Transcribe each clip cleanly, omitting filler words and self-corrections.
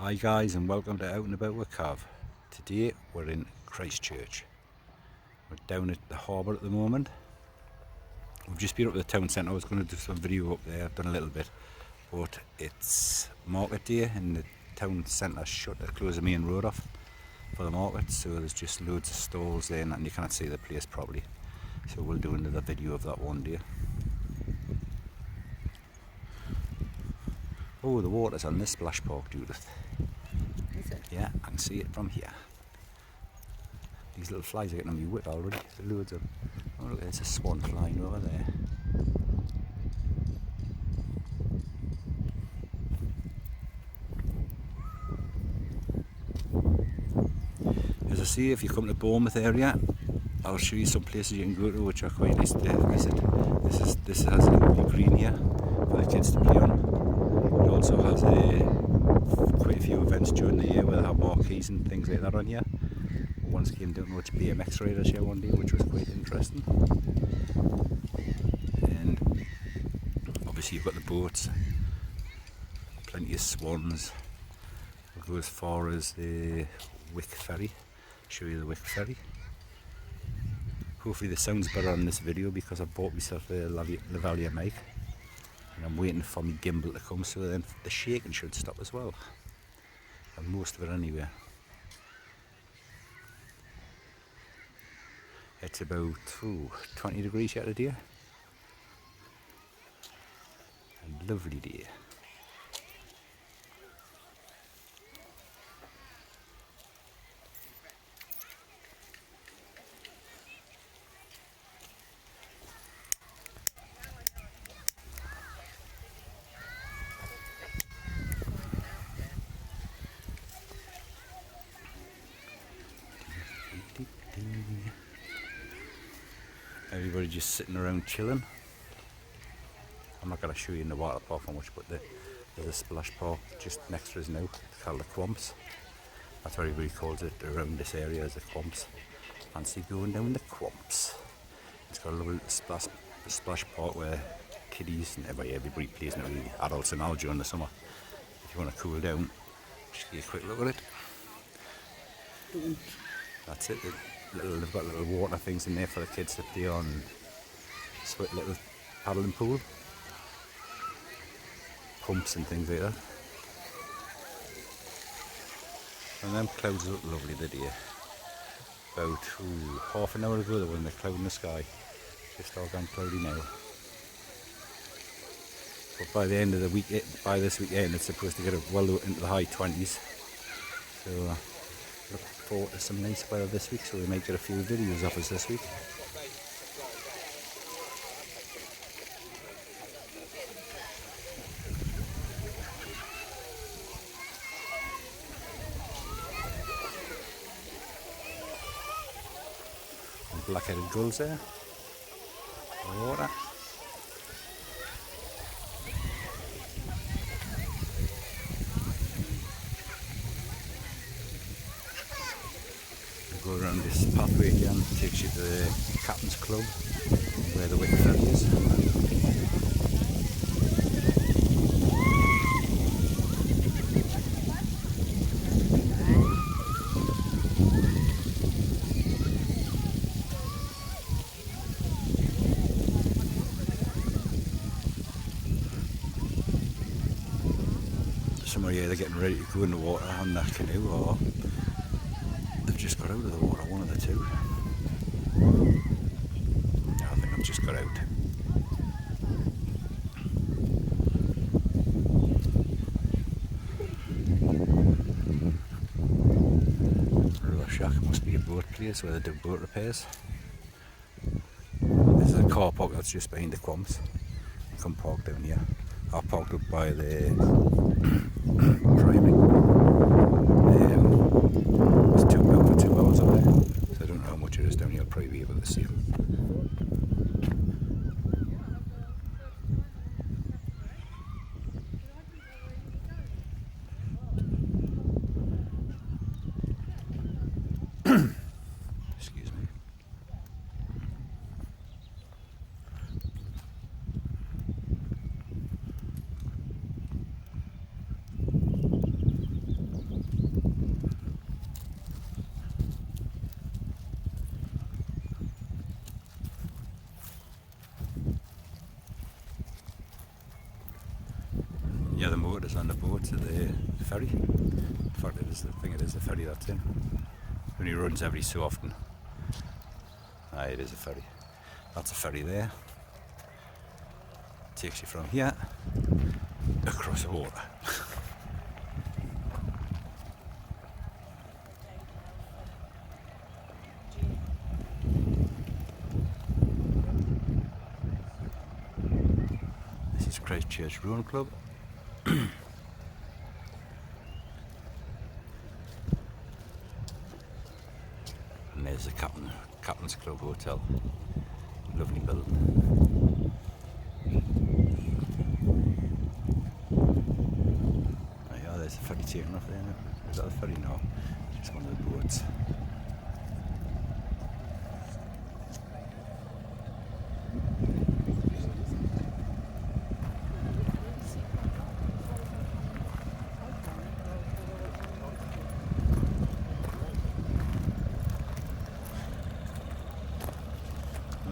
Hi guys, and welcome to Out and About with Cav. Today we're in Christchurch. We're down at the harbour at the moment. We've just been up to the town centre. I was going to do some video up there, I've done a little bit, but it's market day and the town centre shut. They're closing the main road off for the market, so there's just loads of stalls there and you can't see the place properly. So we'll do another video of that one day. Oh, the water's on this splash park, Judith. Is it? Yeah, I can see it from here. These little flies are getting on my whip already. There's loads of them. Oh look, there's a swan flying over there. As I say, if you come to Bornemouth area, I'll show you some places you can go to which are quite nice to visit. This has a lovely green here for the kids to play on. It also has quite a few events during the year where they have marquees and things like that on here. Once came down to watch BMX riders here one day, which was quite interesting. And obviously you've got the boats, plenty of swans. We'll go as far as the Ferry, show you the Ferry. Hopefully the sound's better on this video because I bought myself a lavalier mic and I'm waiting for my gimbal to come, so then the shaking should stop as well, and most of it anyway. It's about 20 degrees here today. A lovely day. Everybody just sitting around chilling. I'm not going to show you in the water park how much, but there's a splash park just next to us now. It's called the Quamps. That's what everybody calls it around this area, as the Quamps. Fancy going down the Quamps. It's got a little splash park where kiddies and everybody plays, now adults and all during the summer. If you want to cool down, just get a quick look at it. That's it. They've got little water things in there for the kids to play on. Little paddling pool, pumps and things like that. And them clouds look lovely today. About half an hour ago there wasn't a cloud in the sky. Just all gone cloudy now. But by the end of the week, by this weekend, it's supposed to get well into the high 20s. So look forward to some nice weather this week, so we might get a few videos of us this week. And black-headed gulls there. Water. Go around this pathway again, takes you to the Captain's Club where the Ferry is. Some are either getting ready to go in the water on that canoe, or they've just got out of the water, one of the two. I think I've just got out. River Shack must be a boat place where they do boat repairs. This is a car park that's just behind the Quamps. You can park down here. I parked up by the Prairie. It's £2 for 2 hours up there, so I don't know how much it is down here. I'll probably be able to see them. Excuse me. the other motors on the boat to the ferry. In fact, it is the ferry that's in. It only runs every so often. Aye, it is a ferry. That's a ferry there. Takes you from here across the water. This is Christchurch Rowing Club. And there's the Captain's Club Hotel. Lovely building. Oh yeah, there's a ferry taking off there now. Is that a ferry? No, it's just one of the boats.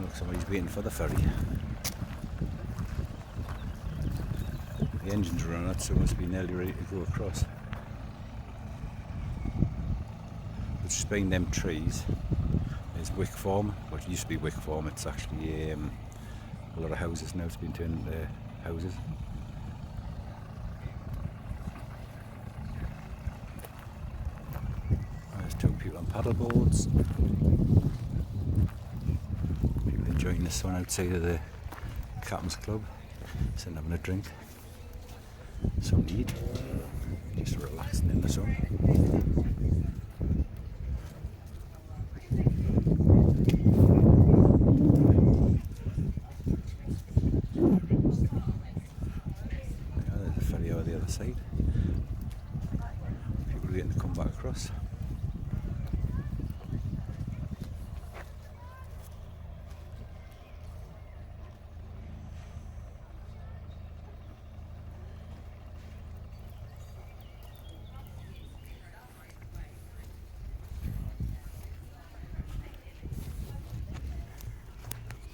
Look, somebody's waiting for the ferry. The engine's running out, so it must be nearly ready to go across. But just behind them trees is Wick Farm. Well, it used to be Wick Farm. It's actually a lot of houses now. It's been turned into houses. There's two people on paddle boards. People enjoying the sun outside of the Captain's Club, sitting having a drink. Some eat, just relaxing in the sun. Yeah, there's a ferry over the other side. People waiting to come back across.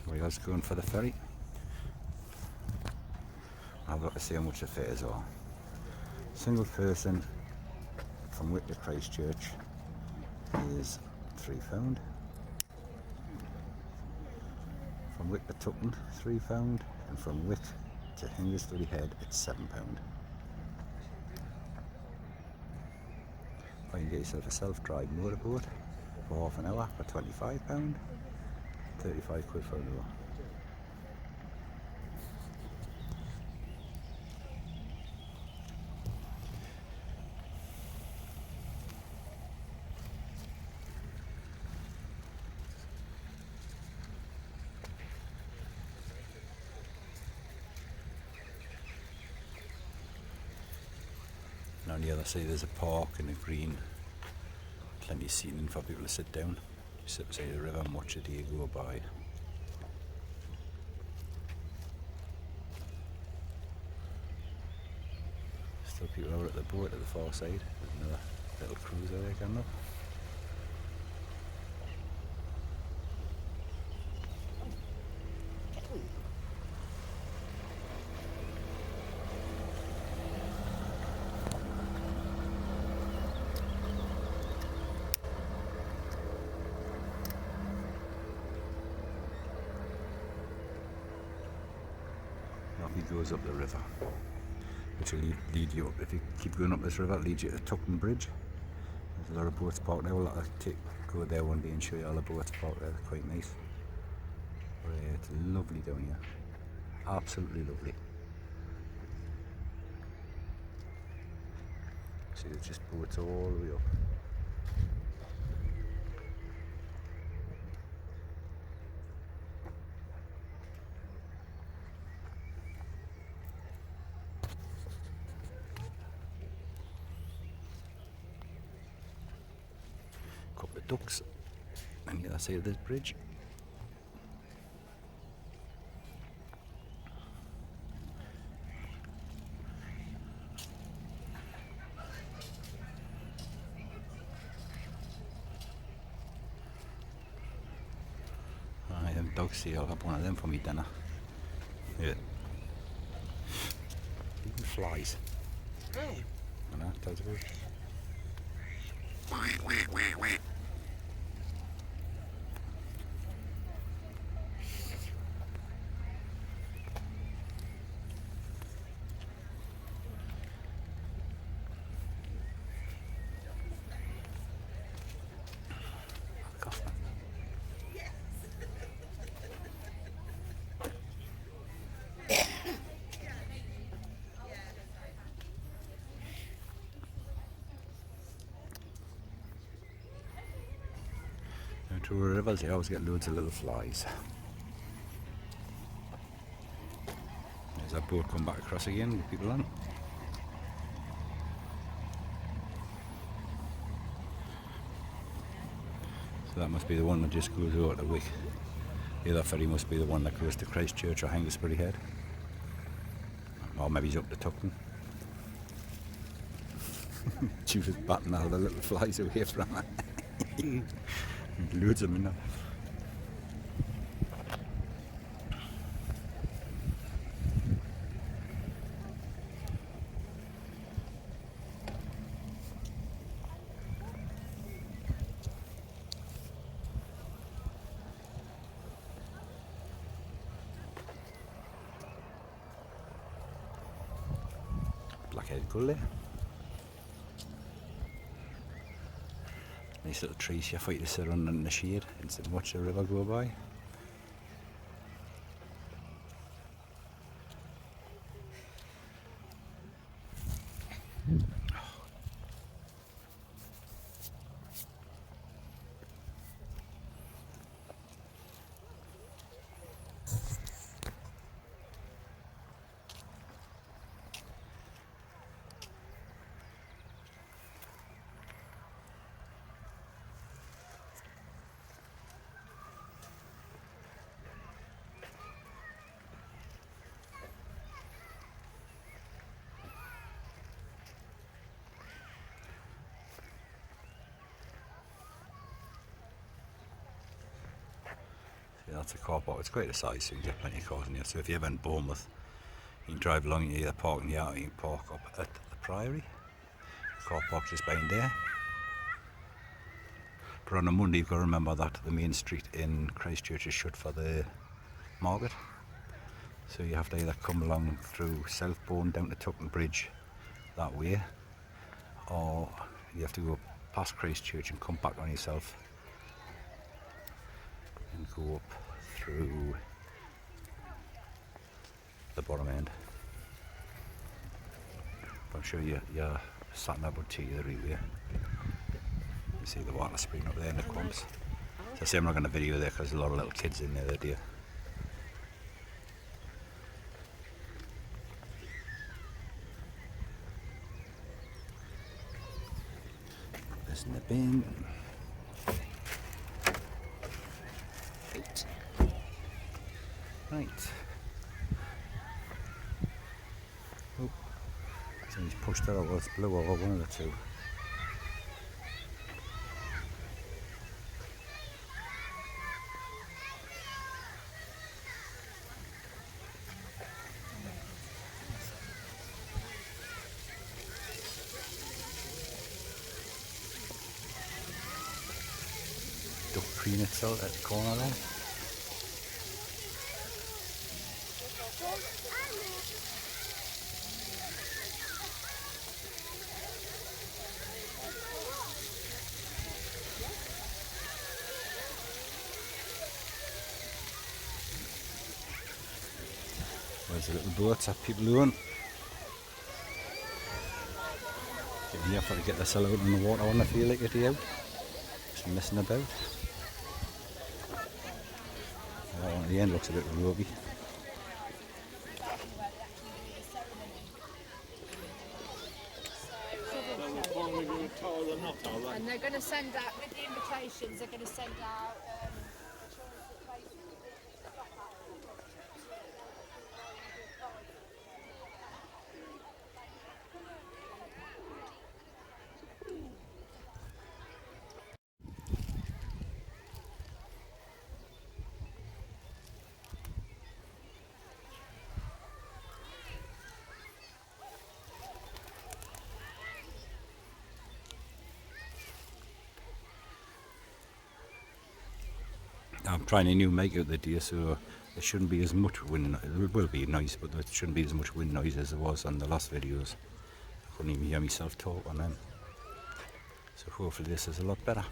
Somebody else going for the ferry. I've got to see how much the fares are. Single person from Wick to Christchurch is £3. From Wick to Tucken, £3, and from Wick to Hingersbury Head, it's £7. Or you can get yourself a self-drive motorboat for half an hour for £25, 35 quid for an hour. And on the other side there's a park and a green, plenty of seating for people to sit down. You sit beside the river and watch the day go by. Still people over at the boat at the far side. There's another little cruiser there coming up. Off he goes up the river, which will lead you up. If you keep going up this river, it leads you to Tucken Bridge. There's a lot of boats parked there. We'll go there one day and show you all the boats parked there. They're quite nice. But, it's lovely down here. Absolutely lovely. See, there's just boats all the way up. Couple of ducks on the other side of this bridge. Them dogs see, I'll have one of them for me dinner. Yeah. Even flies. I know, tells you. To rivers, you always get loads of little flies. There's that boat come back across again with people on. So that must be the one that just goes over to Wick. The other ferry must be the one that goes to Christchurch or Hengistbury Head. Or maybe he's up to Tuckton. Judith batting all the little flies away from her. Loads of them in there. Blackhead gull there. Nice little trees here for you to sit under in the shade instead of watch the river go by. Yeah, that's a car park. It's quite a size, so you can get plenty of cars in here. So if you're ever in Bornemouth, you can drive along, you either park in the yard or you can park up at the Priory. The car park just behind there. But on a Monday, you've got to remember that the main street in Christchurch is shut for the market. So you have to either come along through Southbourne down to Tuckton Bridge that way, or you have to go past Christchurch and come back on yourself and go up through the bottom end. But I'm sure you're sat in about to the right way. You see the water spring up there in the clumps. So I say I'm not going to video there because there's a lot of little kids in there, dear. Put this in the bin. Right. Oh, so he's pushed that over, it's blue over one of the two. Duck peanuts out at the corner there. There's the little boats that people own. Getting here for to get themselves out in the water when they feel like it here. Just messing about. That one at the end looks a bit ropey. And they're going to send out, with the invitations, they're going to send out trying a new make-out the day, so there shouldn't be as much wind. There will be noise, but there shouldn't be as much wind noise as there was on the last videos. I couldn't even hear myself talk on them. So hopefully this is a lot better.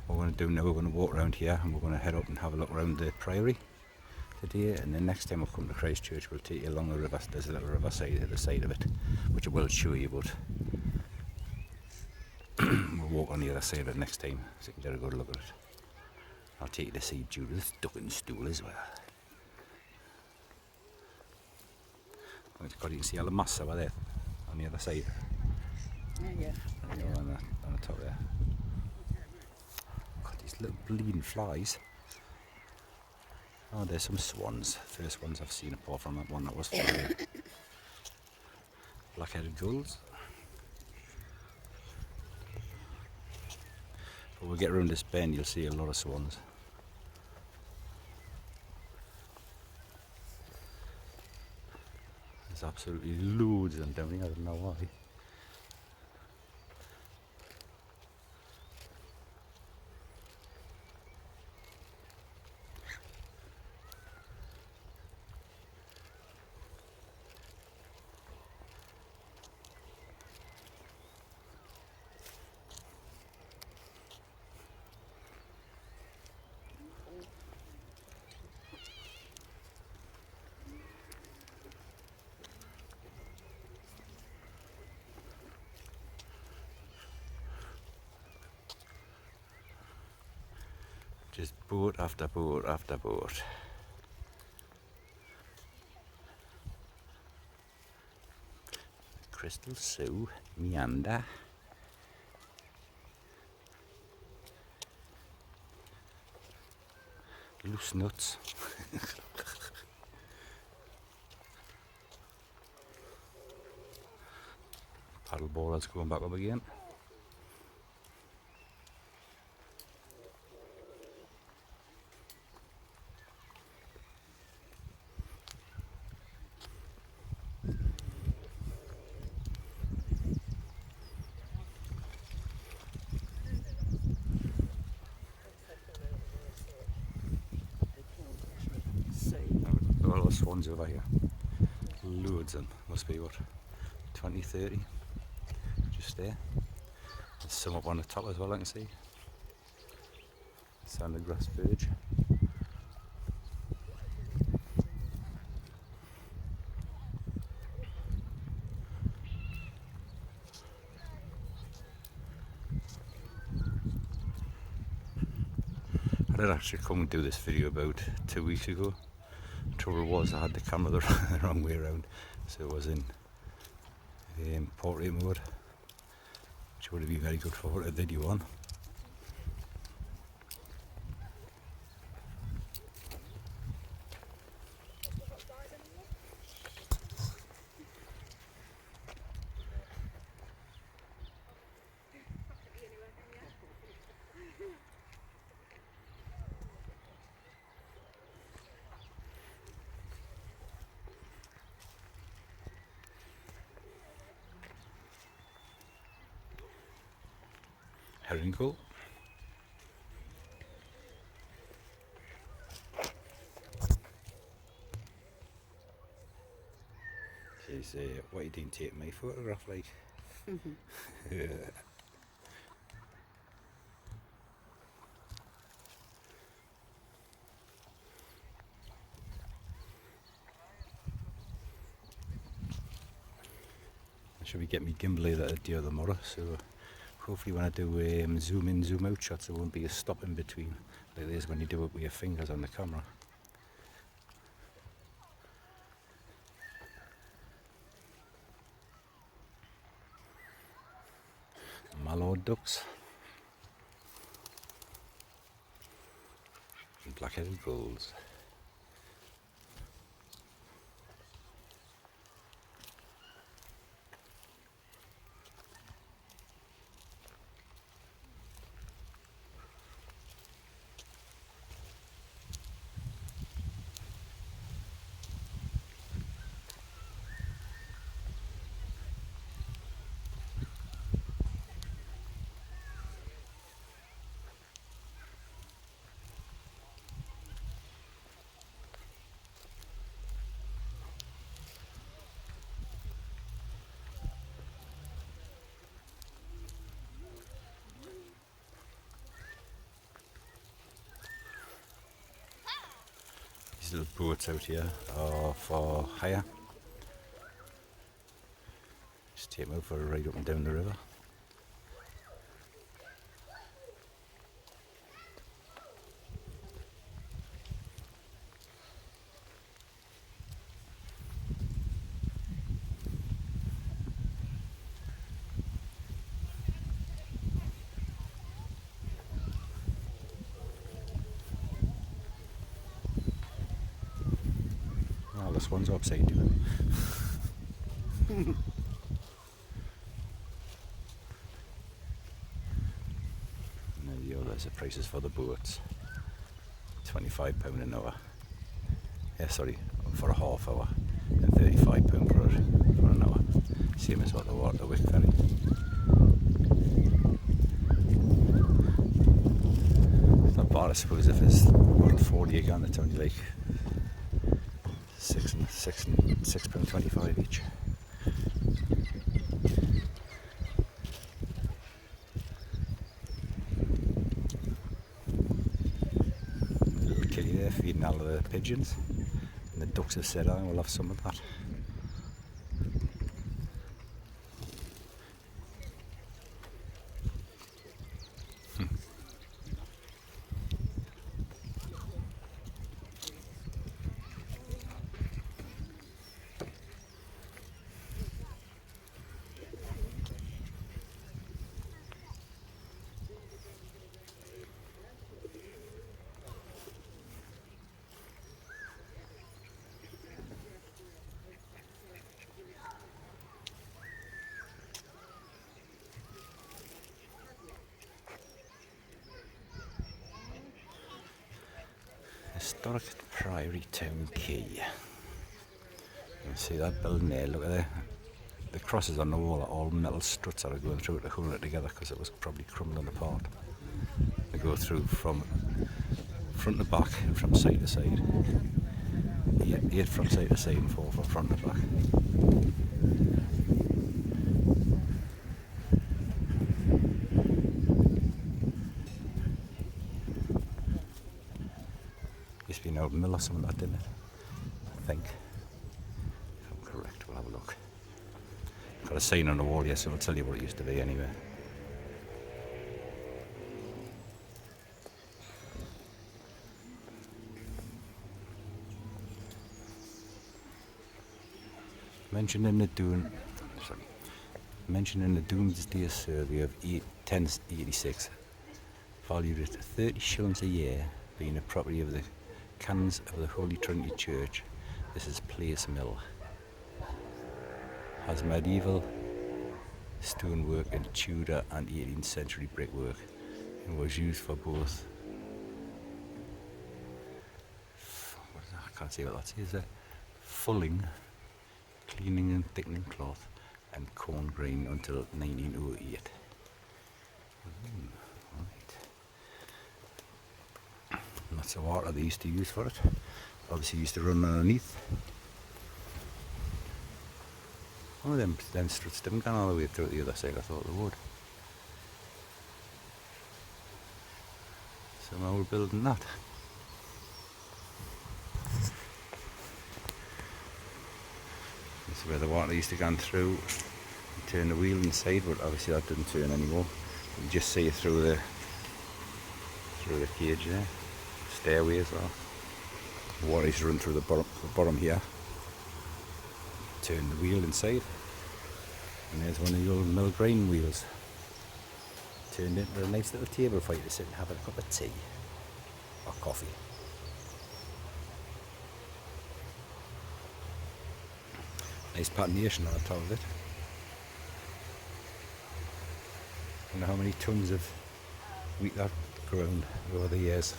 What we're going to do now, we're going to walk around here and we're going to head up and have a look around the Prairie today, and then next time we come to Christchurch we'll take you along the river. There's a little riverside at the side of it, which I will show you, but we'll walk on the other side of it next time so you can get a good look at it. I'll take you to see Judith's ducking stool as well. You can see all the moss over there on the other side. Yeah. On the top there. Got these little bleeding flies. Oh, there's some swans. First ones I've seen apart from that one that was flying. Black-headed gulls. But we'll get around this bend, you'll see a lot of swans. There's absolutely loads of them down here, I don't know why. Just boat after boat after boat. Crystal Sue, meander. Loose nuts. Paddle ballers going back up again. All the swans over here. Loads of them. Must be what? 20, 30? Just there. There's some up on the top as well, I can see. Sanded grass verge. I did actually come and do this video about 2 weeks ago. The trouble was I had the camera the wrong way around, so it was in portrait mode, which would have been very good for a video on. Herring gull. Says, why you didn't take my photograph, like? I should be getting me gimbal that a day or tomorrow, so hopefully when I do zoom in, zoom out shots, there won't be a stop in between like there is when you do it with your fingers on the camera. Mallard ducks. And black-headed gulls. These little boats out here are for hire. Just take them out for a ride up and down the river. Oh, this one's upside down. There you go, there's the prices for the boats. £25 an hour. Yeah, sorry, for a half hour. And £35 for an hour. Same as what the water wick ferry. It's not bad, I suppose, if it's 140 again, it's only like £6.25 each. Little kitty there feeding all of the pigeons, and the ducks have said, "I will have some of that." Historic Prairie Town Quay. You can see that building there, look at that. The crosses on the wall are all metal struts that are going through it to hold it together because it was probably crumbling apart. They go through from front to back and from side to side. 8 from side to side and 4 from front to back. Used to be an old mill or something like that, didn't it? I think. If I'm correct, we'll have a look. Got a sign on the wall, yes, so it'll tell you what it used to be anyway. Mentioned in the Doomsday Survey of 1086, valued at 30 shillings a year, being the property of the Canons of the Holy Trinity Church. This is Place Mill. Has medieval stonework and Tudor and 18th century brickwork, and was used for both. I can't see what that says there. Fulling, cleaning and thickening cloth, and corn grain until 1908. Right. And that's the water they used to use for it. Obviously used to run underneath. One of them struts didn't go all the way through the other side, I thought they would. So now we're building that. This is where the water used to go through and turn the wheel inside, but obviously that didn't turn anymore. You can just see it through the cage there. Stairway as well. The water used to run through the bottom here. Turn the wheel inside, and there's one of the old mill grain wheels. Turned into a nice little table for you to sit and have a cup of tea or coffee. Nice patination on the top of it. I wonder how many tons of wheat that grown over the years.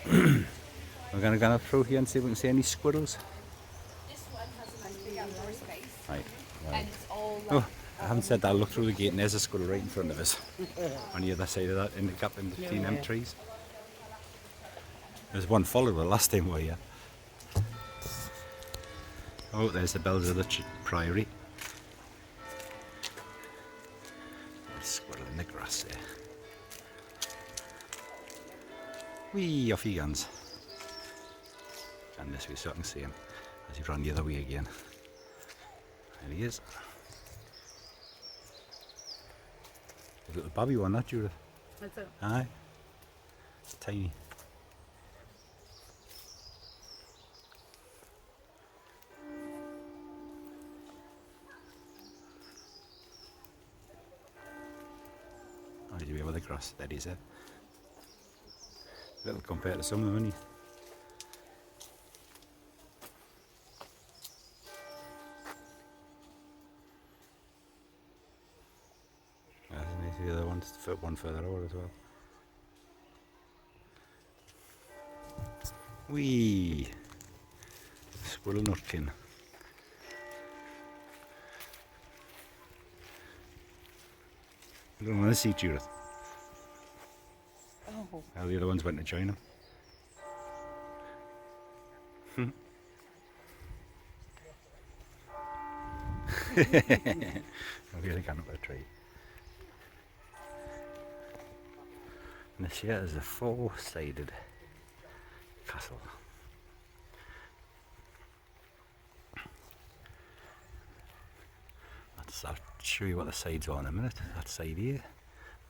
We're going to go through here and see if we can see any squirrels. Right. And it's all Oh, I haven't said that. Look through the gate and there's a squirrel right in front of us. On the other side of that, in the gap in between them trees. There's one followed the last time we were here. Oh, there's the bells of the Priory. There's a squirrel in the grass there. Wee, off he goes. And in this way so I can see him as he ran the other way again. There he is. A little babby one, that Judith. That's it. Aye. It's tiny. Oh, did you be able to cross? That is it. Little compared to some of them, isn't he? The other one's one further over as well. Wee! Squirrel nutkin. I don't want to see Judith. Oh. Well, the other ones went to join him. I'm really going up a tree. And this here is a four-sided castle. I'll show you what the sides are in a minute. That side here.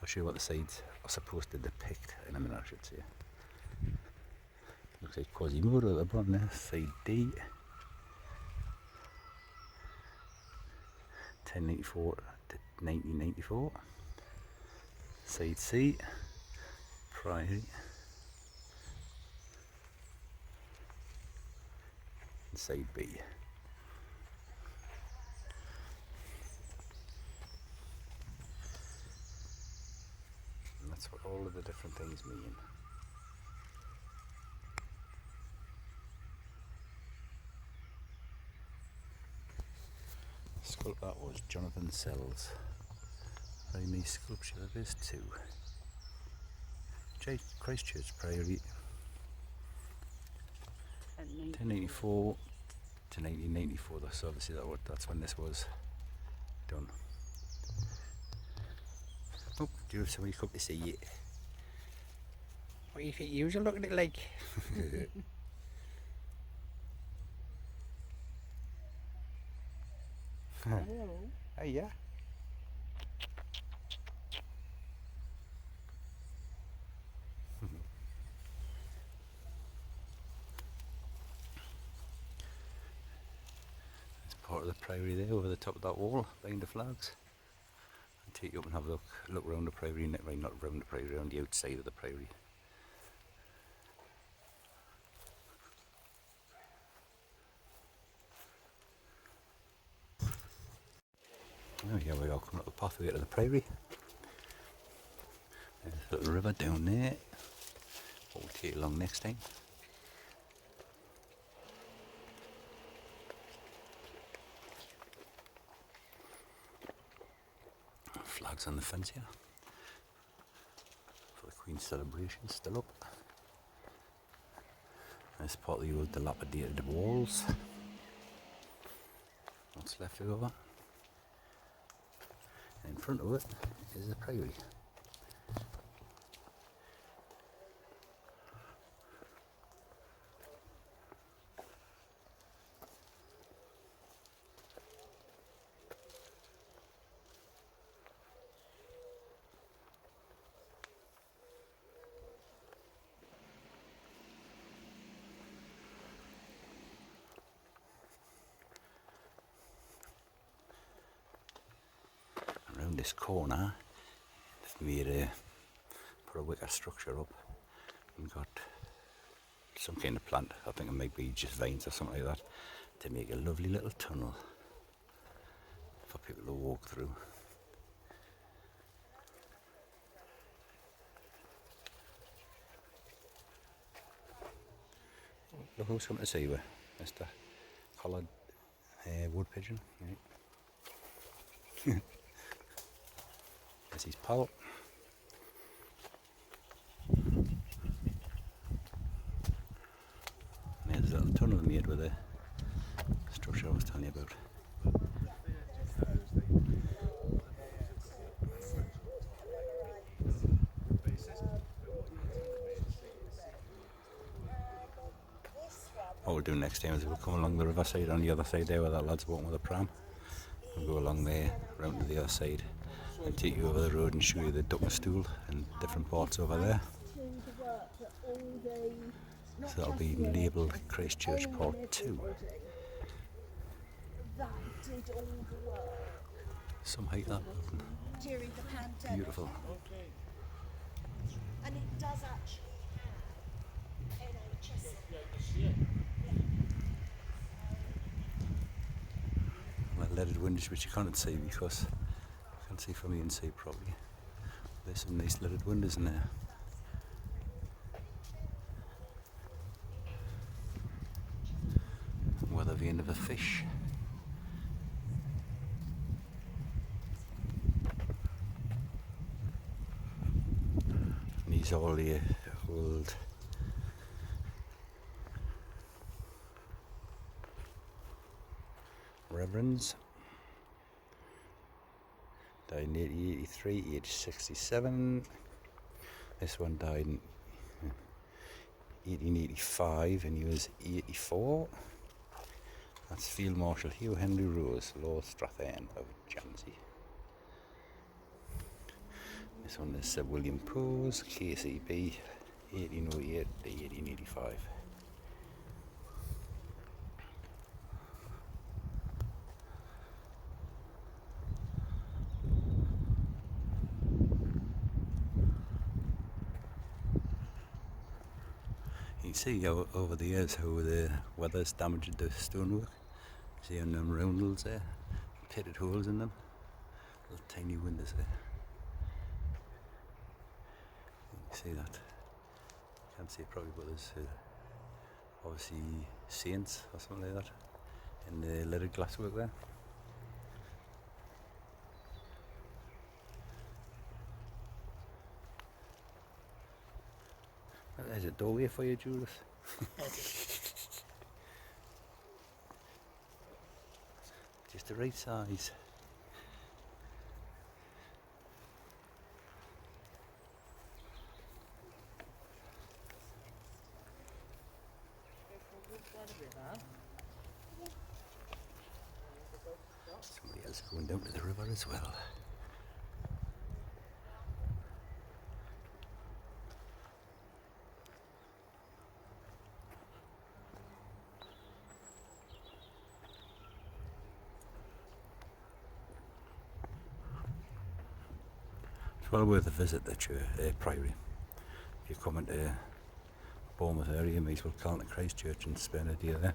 I'll show you what the sides are supposed to depict in a minute, I should say. Looks like Quasimodo at the bottom there. Side D. 1094 to 1994. Side C. Prairie. And side B. And that's what all of the different things mean. The sculptor was Jonathan Sells. Very nice sculpture it is too. Christchurch, Prairie, 1084 to 1994. That's obviously that's when this was done. Oh, do you have somebody come to see you? What do you think you look at it like? Hello. Hey, yeah. Part of the prairie there, over the top of that wall, behind the flags. I'll take you up and have a look around the prairie, right, not around the prairie, around the outside of the prairie. Oh, here we are, coming up the pathway to the prairie. There's a little river down there. What we'll take along next time. Flags on the fence here for the Queen's celebration, still up. There's part of the old dilapidated walls. What's left over. And in front of it is the prairie. Around this corner, they've made put a wicker structure up and got some kind of plant. I think it might be just vines or something like that, to make a lovely little tunnel for people to walk through. Look who's come to see you, Mr. Collared wood pigeon. Right. There's his pal. There's a little tunnel made with the structure I was telling you about. what we'll do next time is we'll come along the riverside on the other side there where that lad's walking with a pram. We'll go along there, round to the other side, and take you over the road and show you the duck and stool and different parts over there. So that'll be labelled Christchurch Part 2. Some height that building. During the pandemic. Beautiful. And it does actually have NHS. That leaded windows which you can't see because you can't see from the inside properly. There's some nice leaded windows in there. With a vein of a fish. And these are all the old reverends. Died in 1883, age 67. This one died in 1885 and he was 84. That's Field Marshal Hugh Henry Rose, Lord Strathern of Jansey. This one is Sir William Pose, KCB, 1808 to 1885. You can see how, over the years how the weather's damaged the stonework. See on them roundels there, pitted holes in them, little tiny windows there. You can see that. Can't see it probably, but there's obviously saints or something like that in the leaded glasswork there. There's a doorway for you, Judith. Just the right size. Somebody else going down to the river as well. Well worth a visit at Prairie. If you come into Bornemouth area, you might as well call it Christchurch and spend a day there.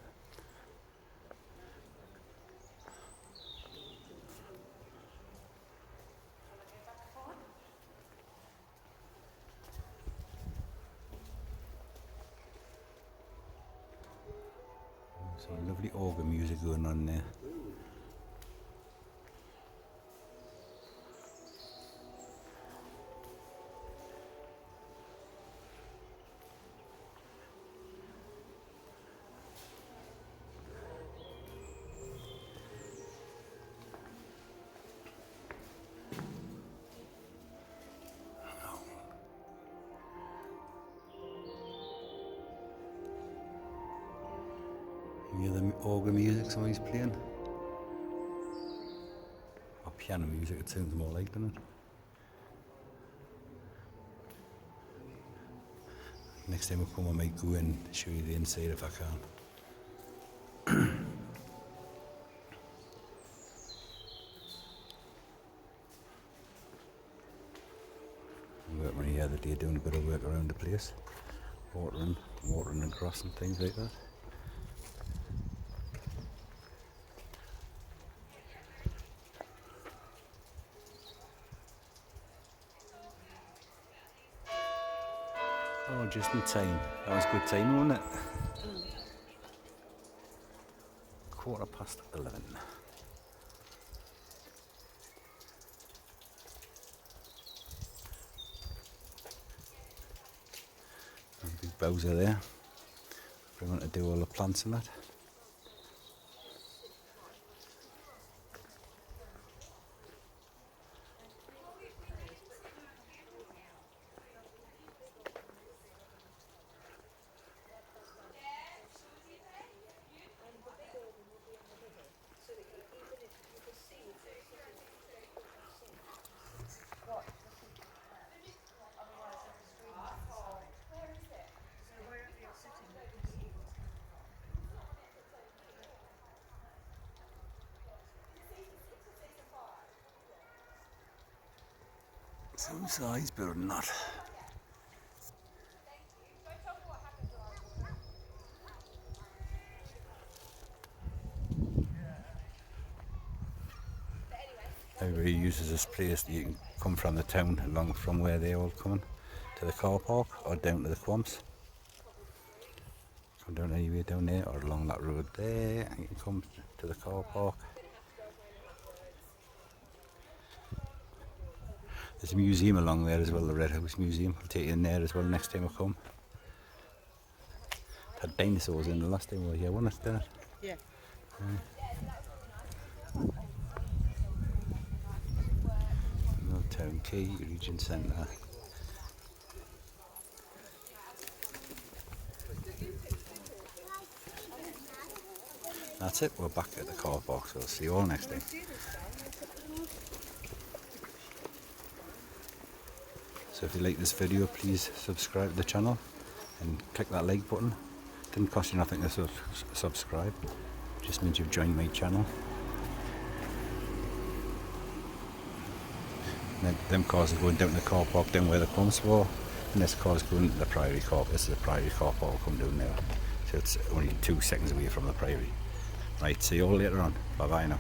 Some lovely organ music going on there. You hear the organ music somebody's playing? Or piano music, it sounds more like, doesn't it? Next time we come I might go in and show you the inside if I can. I'm working here the other day doing a bit of work around the place. Watering the grass and things like that. Oh, just in time. That was good time, wasn't it? 11:15. And big Bowser there. Bring on to do all the plants and that. Some size building that. Everybody uses this place. You can come from the town along from where they all coming to the car park or down to the Quamps. Come down anywhere down there or along that road there and you can come to the car park. There's a museum along there as well, the Red House Museum. I'll take you in there as well next time I come. It had dinosaurs in the last time we were here, wasn't it? Didn't it? Yeah. Old Town Quay, Region Centre. That's it, we're back at the car park, so I'll see you all next time. So if you like this video, please subscribe to the channel and click that like button. Didn't cost you nothing to subscribe, just means you've joined my channel. And them cars are going down to the car park down where the pumps were, and this car's going to the Prairie car. This is the Prairie car park, will come down there. So it's only 2 seconds away from the Prairie. Right, see you all later on. Bye bye now.